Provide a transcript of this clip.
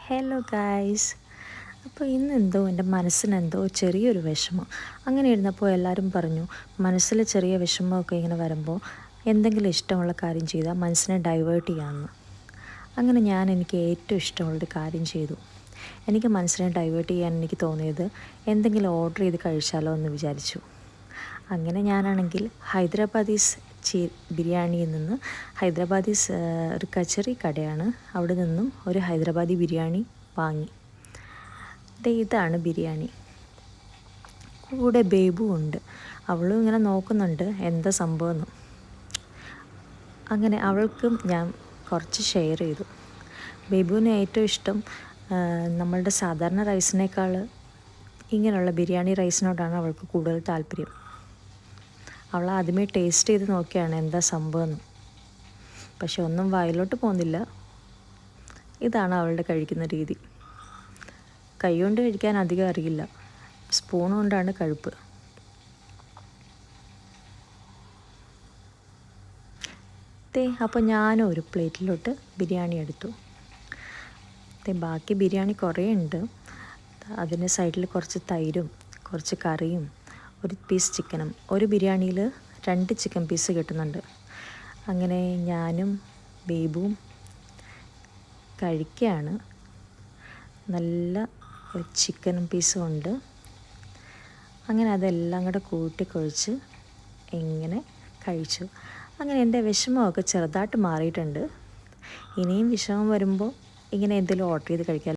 Hello guys. അപ്പോൾ ഇന്നെന്തോ എൻ്റെ മനസ്സിനെന്തോ ചെറിയൊരു വിഷമം. അങ്ങനെ ഇരുന്നപ്പോൾ എല്ലാവരും പറഞ്ഞു, മനസ്സിൽ ചെറിയ വിഷമമൊക്കെ ഇങ്ങനെ വരുമ്പോൾ എന്തെങ്കിലും ഇഷ്ടമുള്ള കാര്യം ചെയ്താൽ മനസ്സിനെ ഡൈവേർട്ട് ചെയ്യാമെന്ന്. അങ്ങനെ എനിക്ക് ഏറ്റവും ഇഷ്ടമുള്ളൊരു കാര്യം ചെയ്തു. എനിക്ക് മനസ്സിനെ ഡൈവേർട്ട് ചെയ്യാൻ എനിക്ക് തോന്നിയത് എന്തെങ്കിലും ഓർഡർ ചെയ്ത് കഴിച്ചാലോ എന്ന് വിചാരിച്ചു. അങ്ങനെ ഞാനാണെങ്കിൽ ഹൈദരാബാദീസ് ബിരിയാണിയിൽ നിന്ന് ഒരു കച്ചറി കടയാണ്, അവിടെ നിന്നും ഒരു ഹൈദരാബാദി ബിരിയാണി വാങ്ങി. ഇതാണ് ബിരിയാണി. കൂടെ ബേബു ഉണ്ട്, അവളും ഇങ്ങനെ നോക്കുന്നുണ്ട് എന്താ സംഭവമെന്ന്. അങ്ങനെ അവൾക്കും ഞാൻ കുറച്ച് ഷെയർ ചെയ്തു. ബേബുവിന് ഏറ്റവും ഇഷ്ടം നമ്മളുടെ സാധാരണ റൈസിനേക്കാൾ ഇങ്ങനെയുള്ള ബിരിയാണി റൈസിനോടാണ് അവൾക്ക് കൂടുതൽ താല്പര്യം. അവൾ ആദ്യമേ ടേസ്റ്റ് ചെയ്ത് നോക്കിയാണ് എന്താ സംഭവമെന്ന്, പക്ഷെ ഒന്നും വായിലോട്ട് പോകുന്നില്ല. ഇതാണ് അവളുടെ കഴിക്കുന്ന രീതി. കൈ കൊണ്ട് കഴിക്കാൻ അധികം അറിയില്ല, സ്പൂൺ കൊണ്ടാണ് കഴിപ്പ്. അപ്പോൾ ഞാനും ഒരു പ്ലേറ്റിലോട്ട് ബിരിയാണി എടുത്തു. ബാക്കി ബിരിയാണി കുറേ ഉണ്ട്. അതിന് സൈഡിൽ കുറച്ച് തൈരും കുറച്ച് കറിയും ഒരു പീസ് ചിക്കനും. ഒരു ബിരിയാണിയിൽ 2 ചിക്കൻ പീസ് കിട്ടുന്നുണ്ട്. അങ്ങനെ ഞാനും ബേബുവും കഴിക്കുകയാണ്. നല്ല ചിക്കനും പീസും ഉണ്ട്. അങ്ങനെ അതെല്ലാം കൂടെ കൂട്ടിക്കൊഴിച്ച് ഇങ്ങനെ കഴിച്ചു. അങ്ങനെ എൻ്റെ വിഷമമൊക്കെ ചെറുതായിട്ട് മാറിയിട്ടുണ്ട്. ഇനിയും വിഷമം വരുമ്പോൾ ഇങ്ങനെ എന്തെങ്കിലും ഓർഡർ ചെയ്ത് കഴിക്കാം.